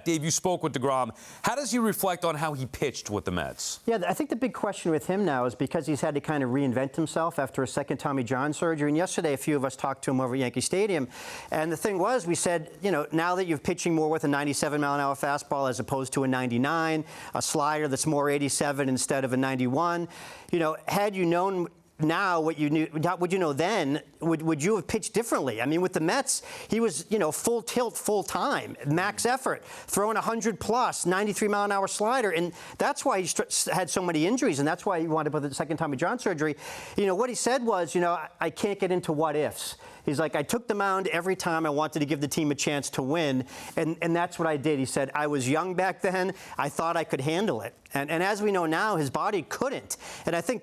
Dave, you spoke with deGrom. How does he reflect on how he pitched with the Mets? Yeah, I think the big question with him now is because he's had to kind of reinvent himself after a second Tommy John surgery. And yesterday, a few of us talked to him over at Yankee Stadium. And the thing was, we said, you know, now that you're pitching more with a 97-mile-an-hour fastball as opposed to a 99, a slider that's more 87 instead of a 91, you know, had you known now what you knew, would you know then, would you have pitched differently? I mean, with the Mets, he was, you know, full tilt, full time, max effort, throwing 100-plus, 93-mile-an-hour slider, and that's why he had so many injuries, and that's why he wound up with the second Tommy John surgery. You know, what he said was, you know, I can't get into what ifs. He's like, I took the mound every time I wanted to give the team a chance to win, and that's what I did. He said, I was young back then. I thought I could handle it. And as we know now, his body couldn't. And I think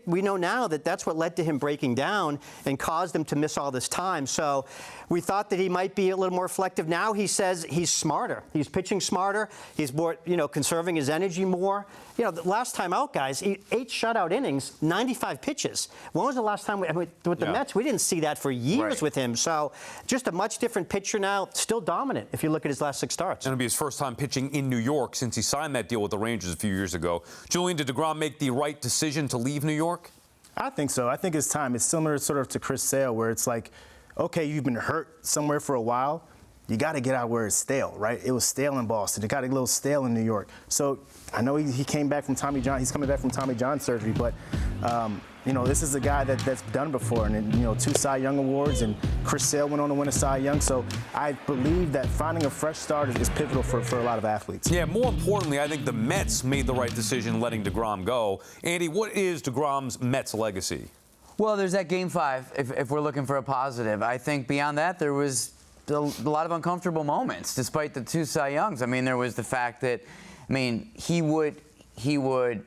we know now that that's what led to him breaking down and caused him to miss all this time. So we thought that he might be a little more reflective. Now he says he's smarter. He's pitching smarter. He's more, you know, conserving his energy more. You know, the last time out, guys, 8 shutout innings, 95 pitches. When was the last time with the Mets? We didn't see that for years with him. So just a much different pitcher now, still dominant if you look at his last 6 starts. It'll be his first time pitching in New York since he signed that deal with the Rangers a few years ago. Julian, did deGrom make the right decision to leave New York? I think so. I think it's time. It's similar sort of to Chris Sale, where it's like, okay, you've been hurt somewhere for a while. You got to get out where it's stale, right? It was stale in Boston. It got a little stale in New York. So I know he came back from Tommy John. He's coming back from Tommy John surgery, but you know, this is a guy that's done before, and you know, 2 Cy Young awards, and Chris Sale went on to win a Cy Young. So I believe that finding a fresh start is pivotal for a lot of athletes. Yeah, more importantly, I think the Mets made the right decision letting deGrom go. Andy, what is deGrom's Mets legacy? Well, there's that Game 5, if we're looking for a positive. I think beyond that, there was a lot of uncomfortable moments, despite the 2 Cy Youngs. I mean, there was the fact that, I mean, he would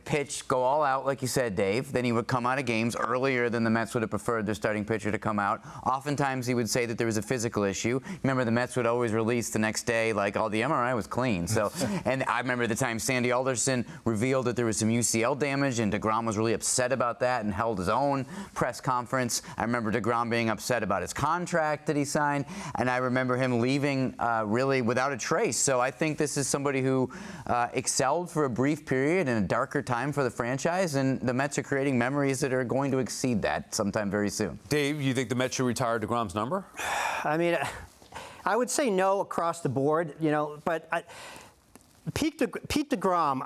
pitch, go all out, like you said, Dave. Then he would come out of games earlier than the Mets would have preferred their starting pitcher to come out. Oftentimes, he would say that there was a physical issue. Remember, the Mets would always release the next day, like, oh, the MRI was clean. So, and I remember the time Sandy Alderson revealed that there was some UCL damage, and deGrom was really upset about that and held his own press conference. I remember deGrom being upset about his contract that he signed, and I remember him leaving really without a trace. So I think this is somebody who excelled for a brief period in a darker time for the franchise, and the Mets are creating memories that are going to exceed that sometime very soon. Dave, you think the Mets should retire deGrom's number? I mean, I would say no across the board, you know, but peak deGrom,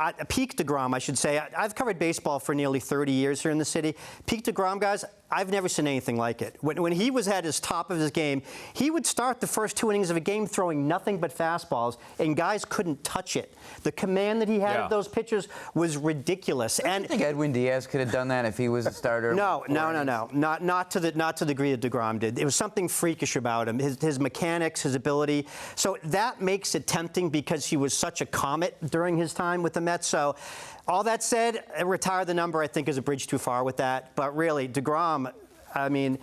I should say. I've covered baseball for nearly 30 years here in the city. Peak deGrom, guys, I've never seen anything like it. When he was at his top of his game, he would start the first 2 innings of a game throwing nothing but fastballs, and guys couldn't touch it. The command that he had of those pitchers was ridiculous. And I think Edwin Diaz could have done that if he was a starter. No. Not to the degree that deGrom did. It was something freakish about him, his mechanics, his ability. So that makes it tempting because he was such a comet during his time with the Mets. So all that said, retire the number, I think, is a bridge too far with that. But really, deGrom, I mean,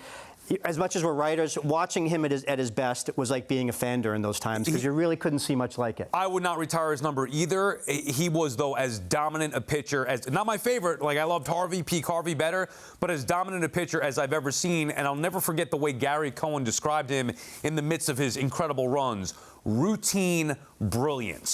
as much as we're writers, watching him at his best was like being a fan during those times because you really couldn't see much like it. I would not retire his number either. He was, though, as dominant a pitcher as, not my favorite, like I loved Peak Harvey better, but as dominant a pitcher as I've ever seen. And I'll never forget the way Gary Cohen described him in the midst of his incredible runs. Routine brilliance.